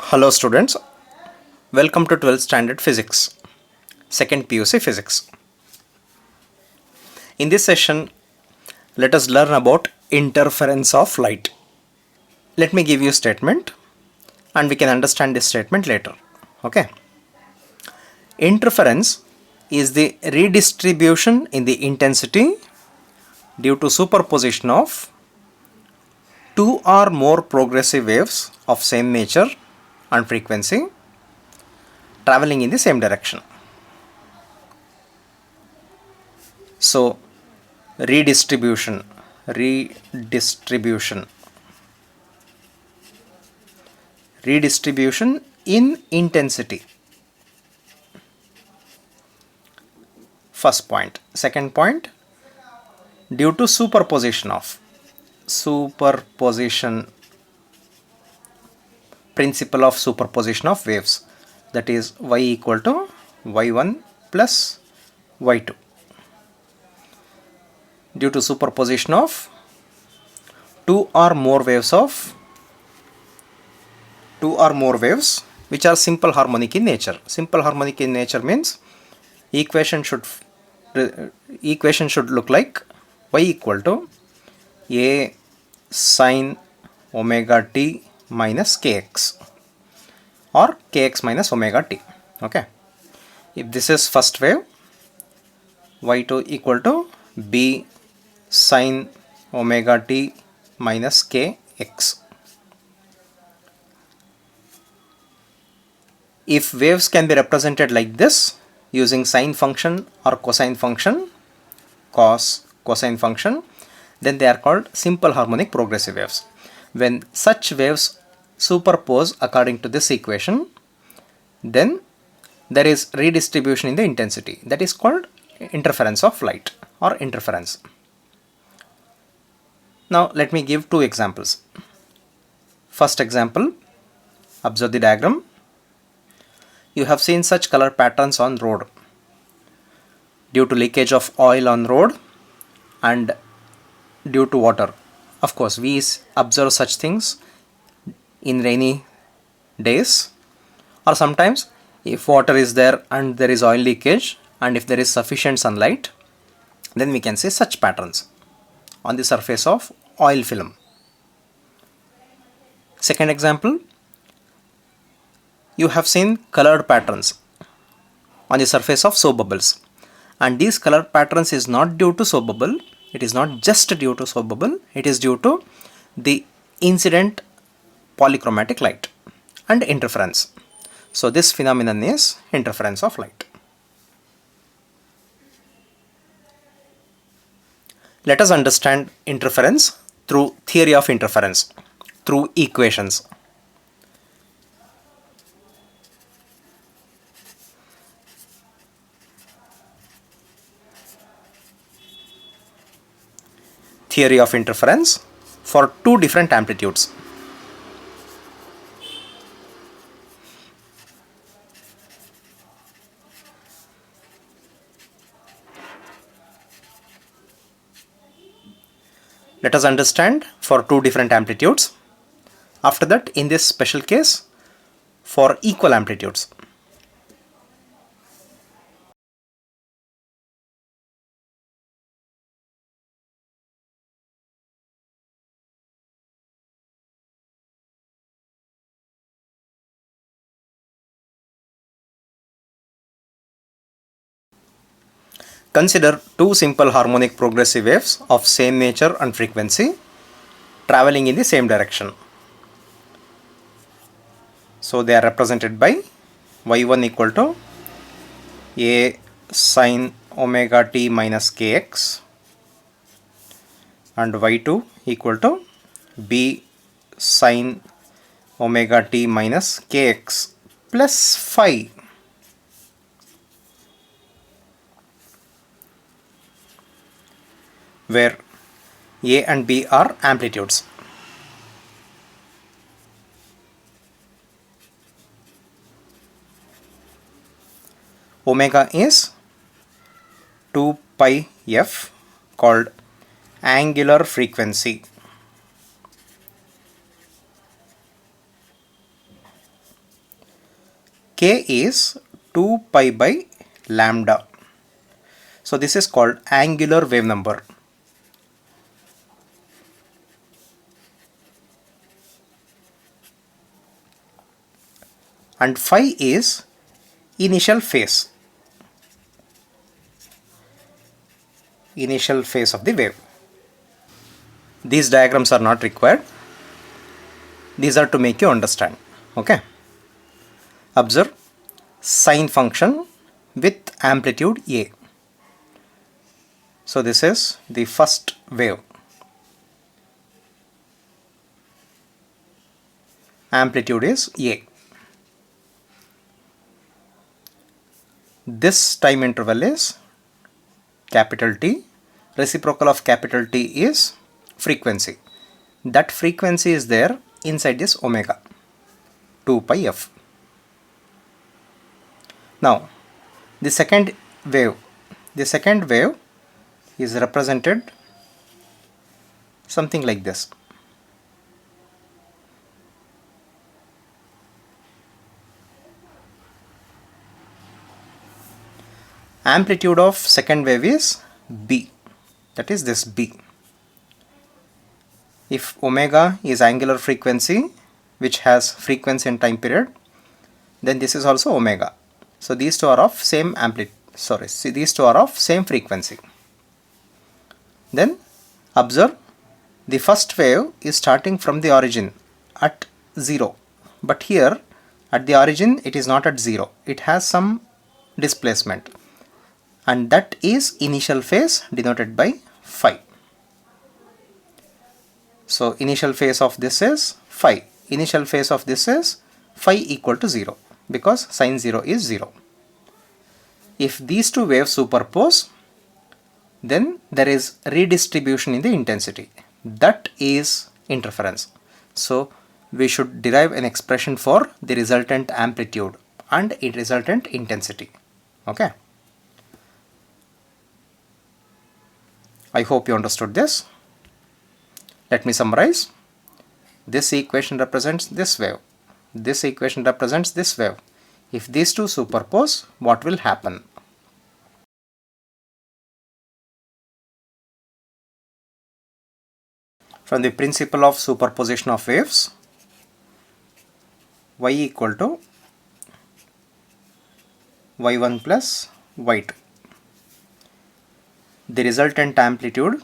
Hello students, welcome to 12th standard physics, second PUC physics. In this session, let us learn about interference of light. Let me give you a statement and we can understand this statement later. Okay. Interference is the redistribution in the intensity due to superposition of two or more progressive waves of same nature and frequency traveling in the same direction. So, redistribution in intensity. First point. Second point, due to superposition, principle of superposition of waves, that is y equal to y1 plus y2, due to superposition of two or more waves which are simple harmonic in nature. Simple harmonic in nature means equation should look like y equal to a sine omega t minus kx or kx minus omega t. Okay. If this is first wave, y2 equal to b sine omega t minus kx. If waves can be represented like this using sine function or cosine function, cosine function, then they are called simple harmonic progressive waves. When such waves superpose according to this equation, then there is redistribution in the intensity. That is called interference of light or interference. Now let me give two examples. First example, observe the diagram. You have seen such color patterns on road. Due to leakage of oil on road and due to water. Of course, we observe such things in rainy days, or sometimes if water is there and there is oil leakage and if there is sufficient sunlight, then we can see such patterns on the surface of oil film. Second example, you have seen colored patterns on the surface of soap bubbles, and these color patterns is not due to soap bubble, it is not just due to soap bubble, it is due to the incident polychromatic light and interference. So this phenomenon is interference of light. Let us understand interference through theory of interference, through equations. Theory of interference for two different amplitudes. Let us understand for two different amplitudes. After that, in this special case, for equal amplitudes. Consider two simple harmonic progressive waves of same nature and frequency traveling in the same direction. So they are represented by y1 equal to a sine omega t minus kx and y2 equal to b sine omega t minus kx plus phi. Where a and b are amplitudes. Omega is 2 pi f, called angular frequency. k is 2 pi by lambda. So this is called angular wave number. And phi is initial phase of the wave. These diagrams are not required. These are to make you understand. Okay. Observe sine function with amplitude A. So this is the first wave. Amplitude is A. This time interval is capital T. Reciprocal of capital T is frequency. That frequency is there inside this omega, 2 pi f. Now the second wave is represented something like this. Amplitude of second wave is B, that is this B. If omega is angular frequency which has frequency and time period, then this is also omega. So these two are of same these two are of same frequency. Then observe, the first wave is starting from the origin at 0, but here at the origin it is not at 0, it has some displacement, and that is initial phase denoted by phi. So initial phase of this is phi. Initial phase of this is phi equal to 0 because sine 0 is 0. If these two waves superpose, then there is redistribution in the intensity. That is interference. So we should derive an expression for the resultant amplitude and its resultant intensity. Okay. I hope you understood this. Let me summarize. This equation represents this wave. This equation represents this wave. If these two superpose, what will happen? From the principle of superposition of waves, y equal to y1 plus y2. The resultant amplitude,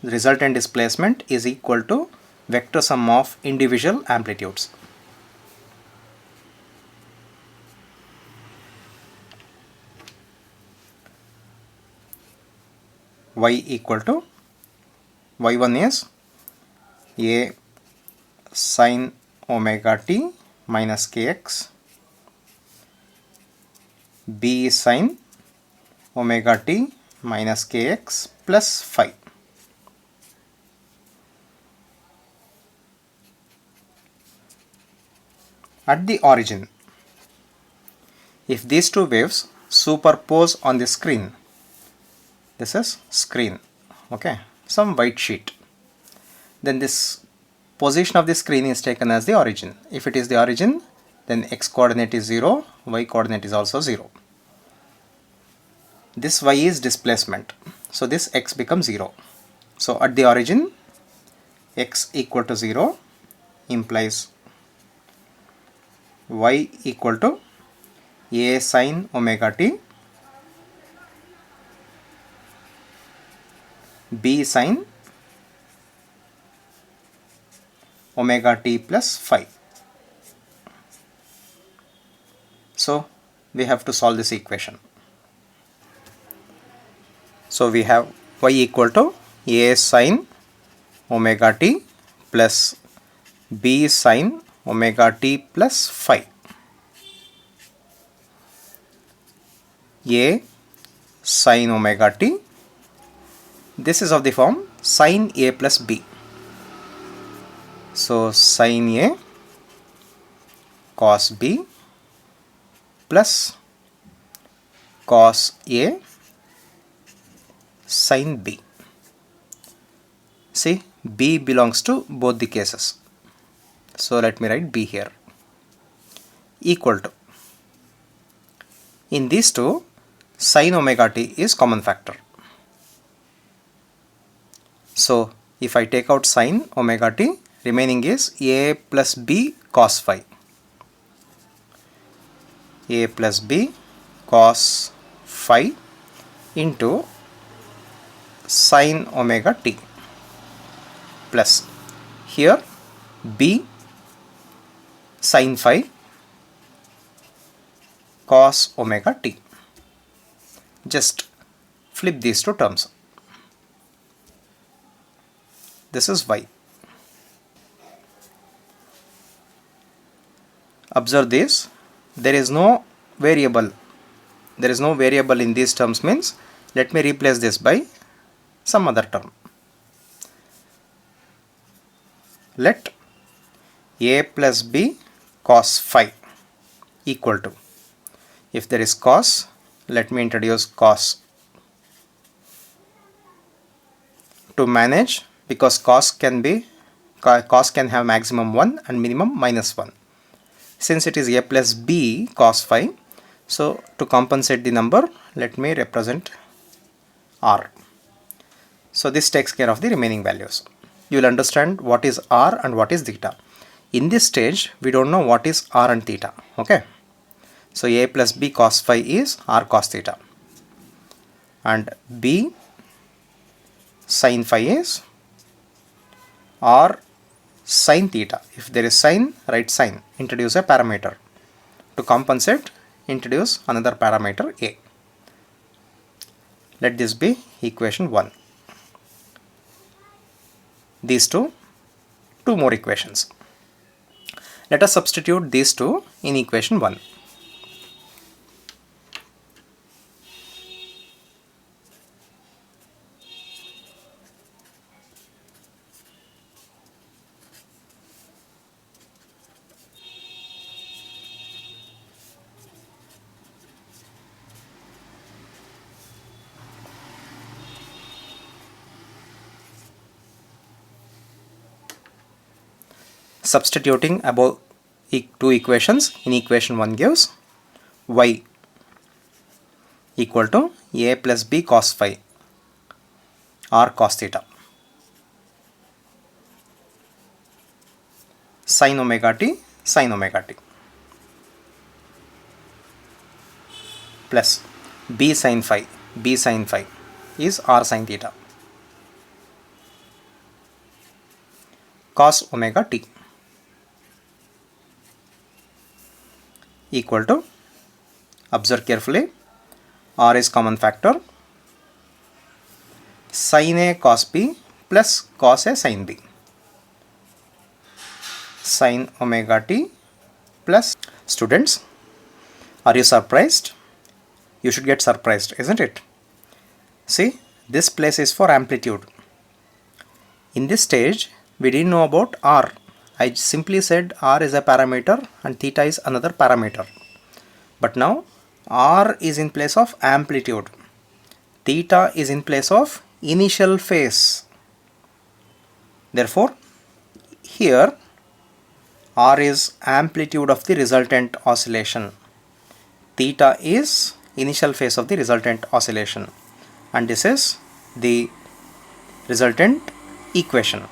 the resultant displacement is equal to vector sum of individual amplitudes. Y equal to y1 is A sine omega t minus kx, B sine omega t minus kx plus phi. At the origin, if these two waves superpose on the screen, this is screen, okay, some white sheet, then this position of the screen is taken as the origin. If it is the origin, then x coordinate is 0, y coordinate is also 0. This y is displacement, so this x becomes 0. So at the origin, x equal to 0 implies y equal to A sine omega t, B sine omega t plus phi. So we have to solve this equation. So we have y equal to A sine omega t plus B sine omega t plus phi. A sine omega t, this is of the form sine A plus B. So sine A cos B plus cos A sine B. See, B belongs to both the cases. So let me write B here. Equal to In these two, sin omega t is common factor. So if I take out sin omega t, remaining is a plus b cos phi. A plus b cos phi into sin omega t plus here b sin phi cos omega t. Just flip these two terms. This is y. Observe this. There is no variable. There is no variable in these terms means let me replace this by some other term. Let a plus b cos phi equal to, if there is cos, let me introduce cos to manage, because cos can have maximum 1 and minimum -1. Since it is a plus b cos phi, so to compensate the number, let me represent r. So this takes care of the remaining values. You will understand what is r and what is theta. In this stage, we don't know what is r and theta. Okay. So a plus b cos phi is r cos theta, and b sin phi is r sin theta. If there is sin, write sin. Introduce a parameter. To compensate, introduce another parameter a. Let this be equation 1. These two more equations. Let us substitute these two in equation 1. Substituting above two equations in equation 1 gives y equal to a plus b cos phi r cos theta sin omega t plus b sin phi is r sin theta cos omega t equal to, observe carefully, r is common factor, sin a cos b plus cos a sin b, sin omega t plus. Students, are you surprised? You should get surprised, isn't it? See, this place is for amplitude. In this stage, we didn't know about r. I simply said r is a parameter and theta is another parameter. But now r is in place of amplitude. Theta is in place of initial phase. Therefore, here r is amplitude of the resultant oscillation. Theta is initial phase of the resultant oscillation. And this is the resultant equation.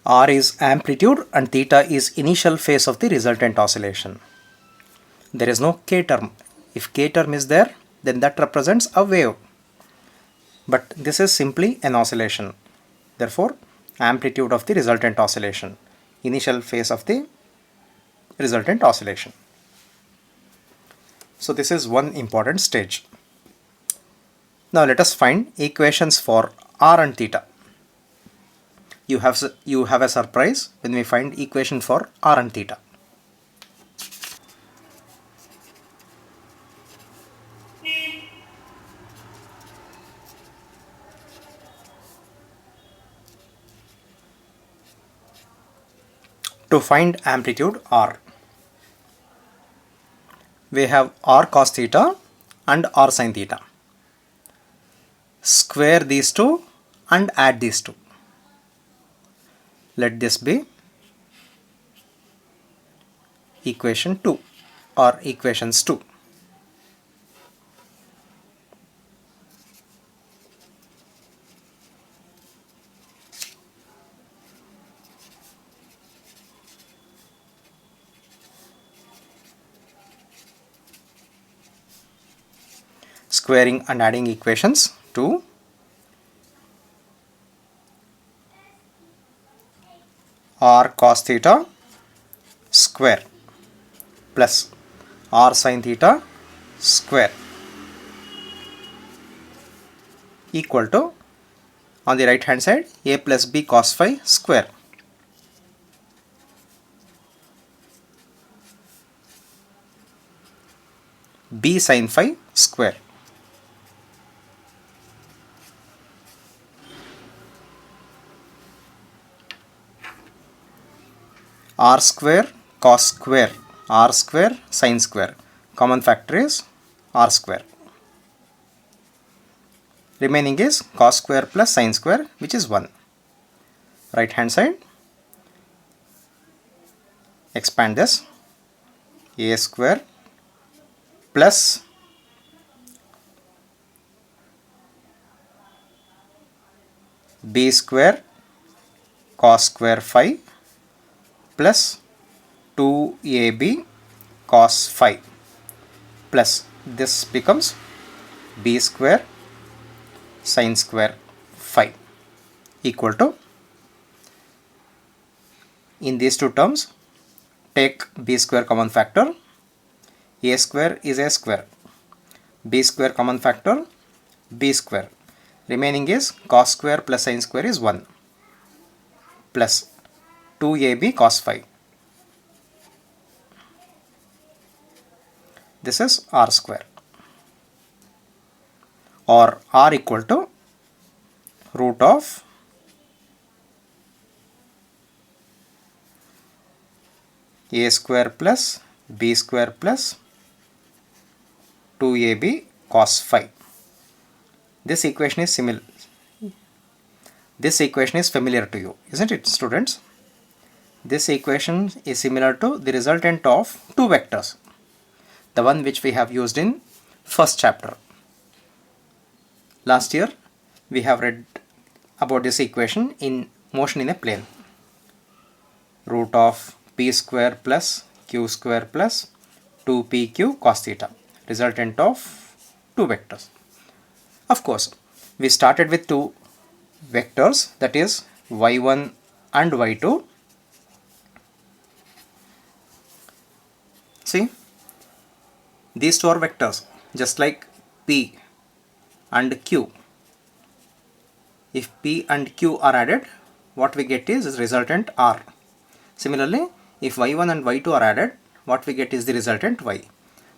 R is amplitude and theta is initial phase of the resultant oscillation. There is no K term. If K term is there, then that represents a wave. But this is simply an oscillation. Therefore, amplitude of the resultant oscillation, initial phase of the resultant oscillation. So this is one important stage. Now let us find equations for R and theta. You have a surprise when we find equation for R and theta. To find amplitude R, we have R cos theta and R sin theta. Square these two and add these two. Let this be equation 2 or equations 2. Squaring and adding equations 2. R cos theta square plus R sin theta square equal to, on the right hand side, a plus b cos phi square. B sin phi square. R square cos square, R square sin square. Common factor is R square. Remaining is cos square plus sin square, which is 1. Right hand side, expand this, a square plus b square cos square phi plus 2ab cos phi plus this becomes b square sin square phi equal to, in these two terms, take b square common factor, a square is a square, b square common factor, b square. Remaining is cos square plus sin square is 1 plus 2ab cos phi. This is R square, or R equal to root of a square plus b square plus 2ab cos phi. This equation is similar. This equation is familiar to you, isn't it, students? This equation is similar to the resultant of two vectors, the one which we have used in first chapter. Last year we have read about this equation in motion in a plane. Root of p square plus q square plus 2pq cos theta, resultant of two vectors. Of course, we started with two vectors, that is y1 and y2. See, these two are vectors, just like p and q. If p and q are added, what we get is resultant r. Similarly, if y1 and y2 are added, what we get is the resultant y.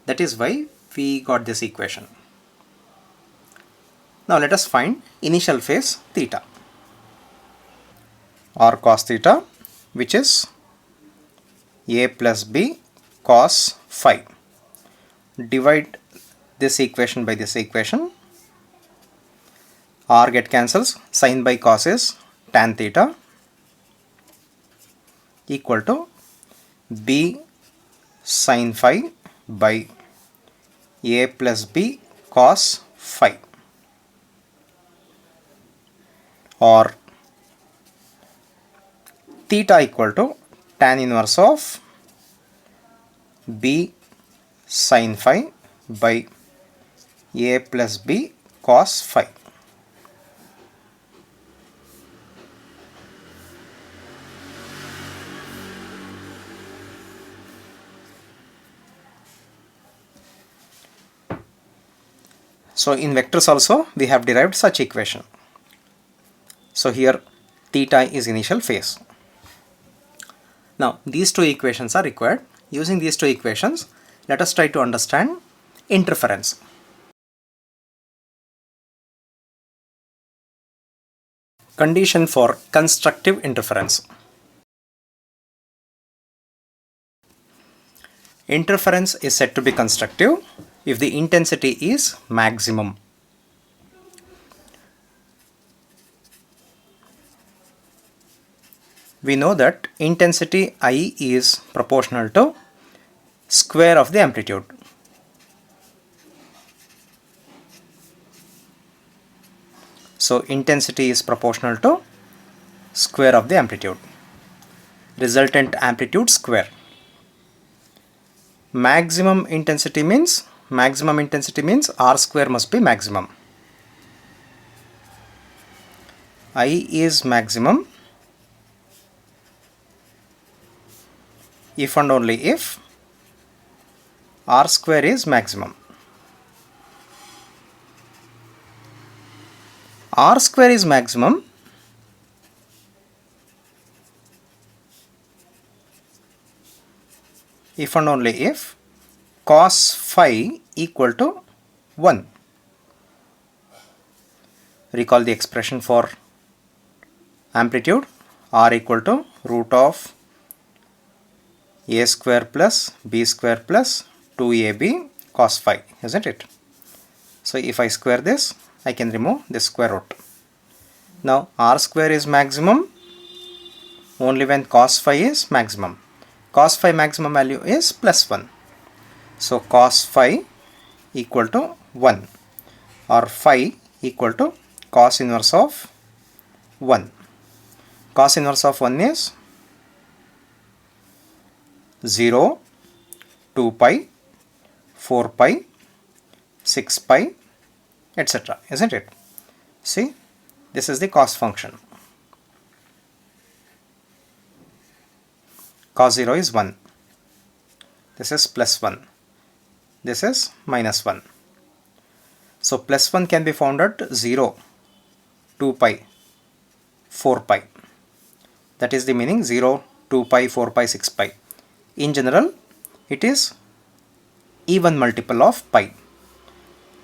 That is why we got this equation. Now let us find initial phase theta. R cos theta, which is a plus b cos phi. Divide this equation by this equation. R get cancels, sin by cos is tan theta equal to b sin phi by a plus b cos phi, or theta equal to tan inverse of b sin phi by a plus b cos phi. So in vectors also we have derived such equation. So here theta is initial phase. Now these two equations are required. Using these two equations, let us try to understand interference. Condition for constructive interference. Interference is said to be constructive if the intensity is maximum. We know that intensity I is proportional to square of the amplitude. So intensity is proportional to square of the amplitude, resultant amplitude square. Maximum intensity means R square must be maximum. I is maximum if and only if R square is maximum. R square is maximum if and only if cos phi equal to 1. Recall the expression for amplitude. R equal to root of a square plus b square plus 2ab cos phi, isn't it? So if I square this, I can remove this square root. Now R square is maximum only when cos phi is maximum. Cos phi maximum value is plus 1. So cos phi equal to 1, or phi equal to cos inverse of 1. Cos inverse of 1 is 0, 2 pi, 4 pi, 6 pi, etc. Isn't it? See, this is the cos function. Cos 0 is 1. This is plus 1. This is minus 1. So plus 1 can be found at 0, 2 pi, 4 pi. That is the meaning 0, 2 pi, 4 pi, 6 pi. In general, it is even multiple of pi.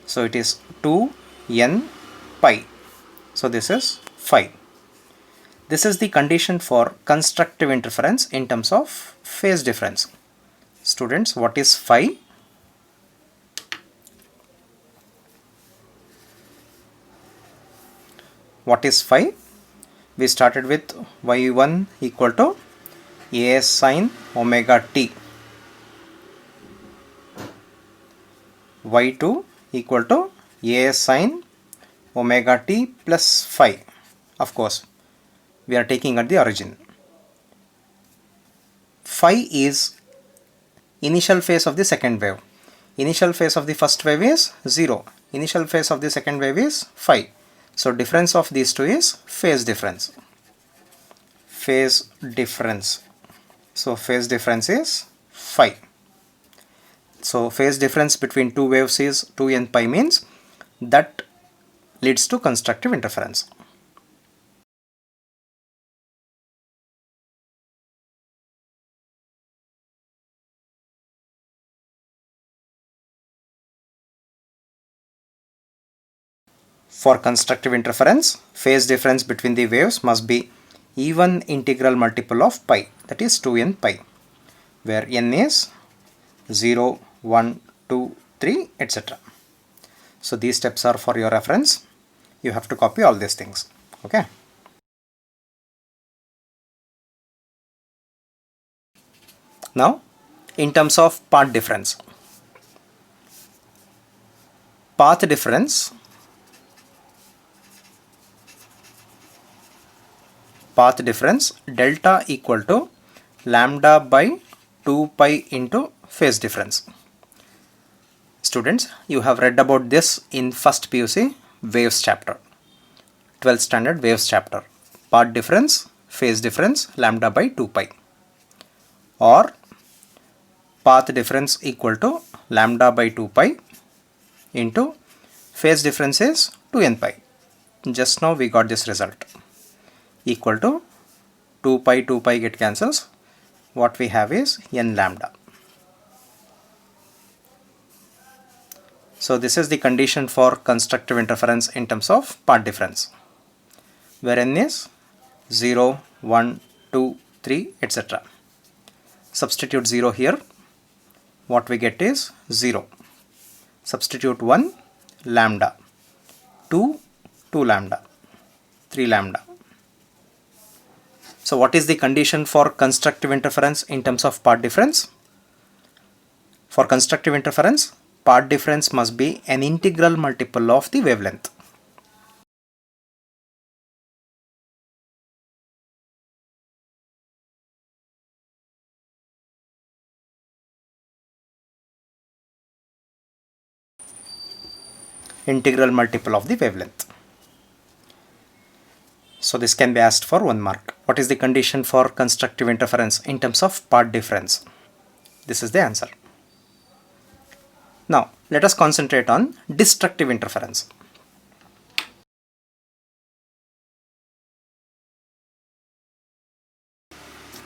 So it is 2n pi. So this is phi. This is the condition for constructive interference in terms of phase difference. Students, what is phi? What is phi? We started with y1 equal to a sine omega t, y2 equal to a sine omega t plus phi. Of course, we are taking at the origin. Phi is initial phase of the second wave. Initial phase of the first wave is 0. Initial phase of the second wave is phi. So difference of these two is phase difference. Phase difference. So phase difference is phi. So phase difference between two waves is 2n pi, means that leads to constructive interference. For constructive interference, phase difference between the waves must be even integral multiple of pi, that is 2n pi, where n is 0, 1, 2, 3, etc. So these steps are for your reference. You have to copy all these things. Okay. Now, in terms of path difference. Path difference delta equal to lambda by 2 pi into phase difference. Students, you have read about this in first PUC waves chapter, 12th standard waves chapter. Path difference, phase difference, lambda by 2 pi, or path difference equal to lambda by 2 pi into phase difference is 2n pi. Just now we got this result, equal to 2 pi get cancels. What we have is n lambda. So this is the condition for constructive interference in terms of path difference, where n is 0, 1, 2, 3, etc. Substitute 0 here. what we get is 0. Substitute 1, lambda, 2, 2 lambda, 3 lambda. So what is the condition for constructive interference in terms of part difference? For constructive interference, part difference must be an integral multiple of the wavelength. Integral multiple of the wavelength. So this can be asked for 1 mark. What is the condition for constructive interference in terms of part difference? This is the answer. Now let us concentrate on destructive interference.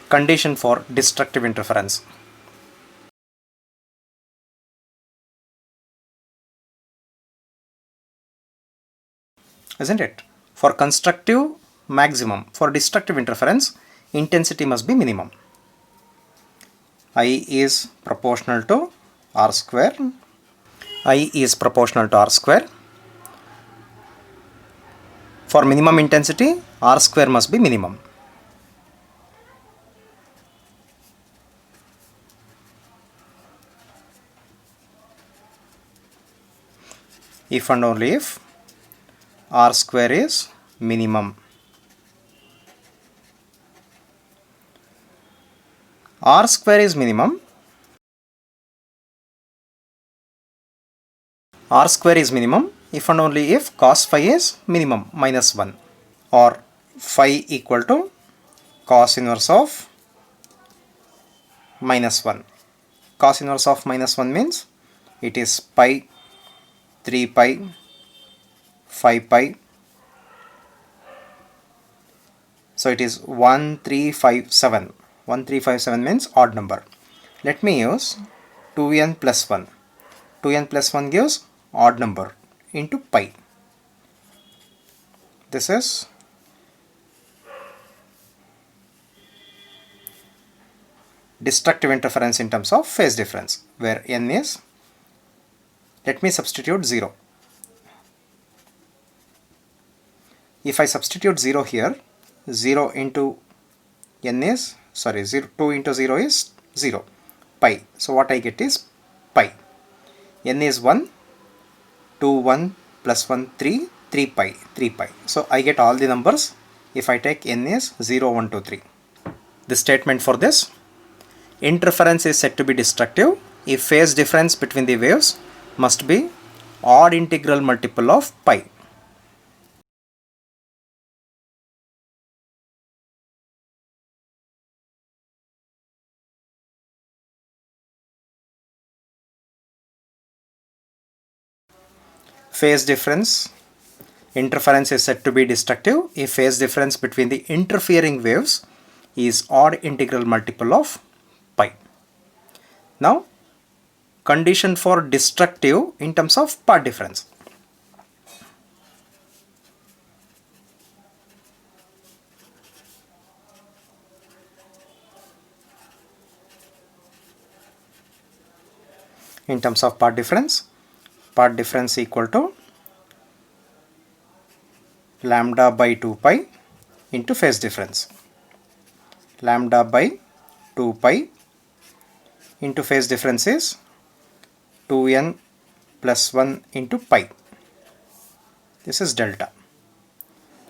Condition for destructive interference. Isn't it? For constructive maximum, for destructive interference, intensity must be minimum. I is proportional to R square. I is proportional to R square. For minimum intensity, R square must be minimum. If and only if R square is minimum. R square is minimum. R square is minimum if and only if cos phi is minimum minus 1 or phi equal to cos inverse of minus 1. Cos inverse of minus 1 means it is pi, 3 pi, 5 pi. So it is 1357. 1357 means odd number. Let me use 2n plus 1. 2n plus 1 gives odd number into pi. This is destructive interference in terms of phase difference, where n is, let me substitute 0. If I substitute 0 here, 0 into n is, 2 into 0 is 0, pi. So what I get is pi. N is 1, 2, 1 plus 1, 3, 3 pi, 3 pi. So I get all the numbers if I take n is 0, 1, 2, 3. The statement for this: interference is said to be destructive if phase difference between the waves must be odd integral multiple of pi. Phase difference, interference is said to be destructive if phase difference between the interfering waves is odd integral multiple of pi. Now, condition for destructive in terms of part difference. In terms of part difference equal to lambda by 2 pi into phase difference. Lambda by 2 pi into phase difference is 2n plus 1 into pi. This is delta,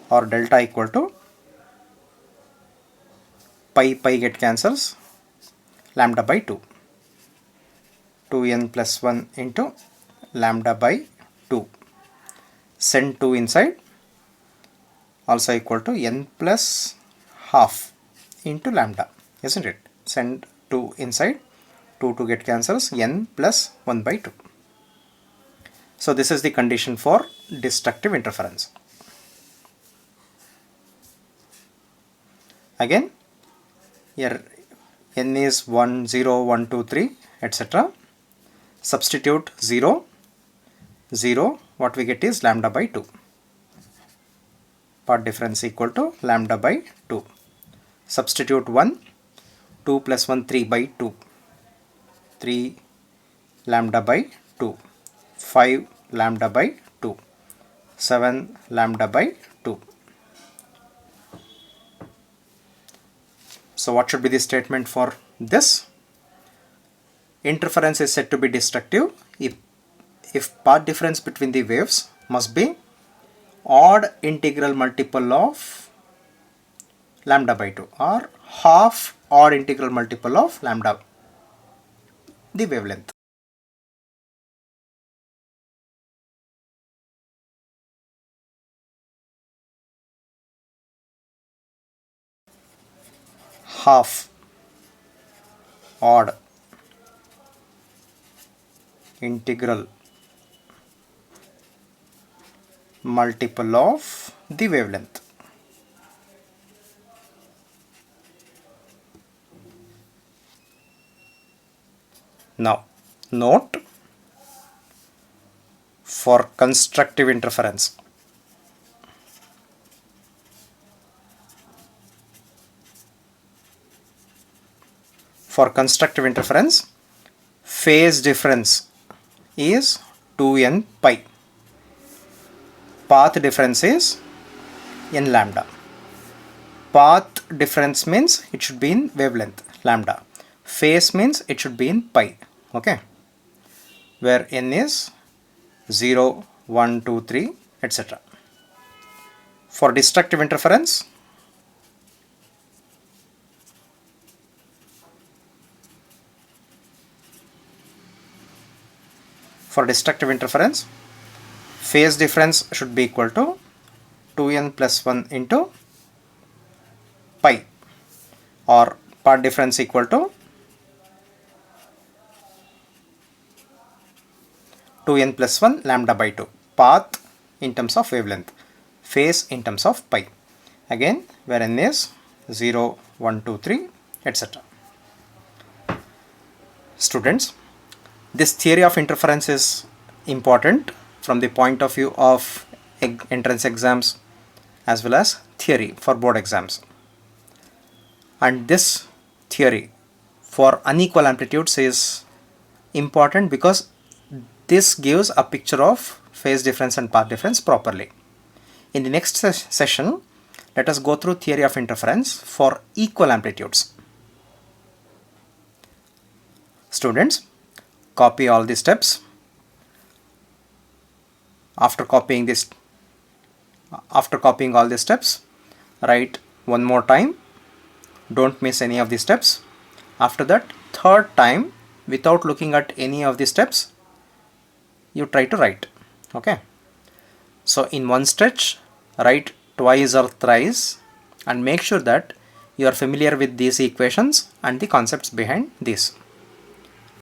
or delta equal to pi get cancels, lambda by 2. 2n plus 1 into lambda by 2. Send 2 inside, also equal to n plus half into lambda, isn't it? Send 2 inside, 2 get cancels, n plus 1 by 2. So this is the condition for destructive interference. Again, here n is 1, 0, 1, 2, 3, etc. Substitute 0, 0, what we get is lambda by 2. Part difference equal to lambda by 2. Substitute 1, 2 plus 1, 3 by 2. 3 lambda by 2, 5 lambda by 2, 7 lambda by 2. So what should be the statement for this? Interference is said to be destructive if path difference between the waves must be odd integral multiple of lambda by 2 or half odd integral multiple of lambda, the wavelength. Half odd integral multiple of the wavelength. Now note, for constructive interference, phase difference is 2n pi, path difference is n lambda. Path difference means it should be in wavelength lambda, phase means it should be in pi, okay, where n is 0, 1, 2, 3, etc. For destructive interference, phase difference should be equal to 2n plus 1 into pi, or path difference equal to 2n plus 1 lambda by 2. Path in terms of wavelength, phase in terms of pi. Again, where n is 0, 1, 2, 3, etc. Students, this theory of interference is important from the point of view of entrance exams as well as theory for board exams. And this theory for unequal amplitudes is important because this gives a picture of phase difference and path difference properly. In the next session, let us go through theory of interference for equal amplitudes. Students, copy all the steps. After copying all the steps, write one more time. Don't miss any of the steps. After that, third time, without looking at any of the steps, you try to write. Okay. So in one stretch, write twice or thrice and make sure that you are familiar with these equations and the concepts behind this.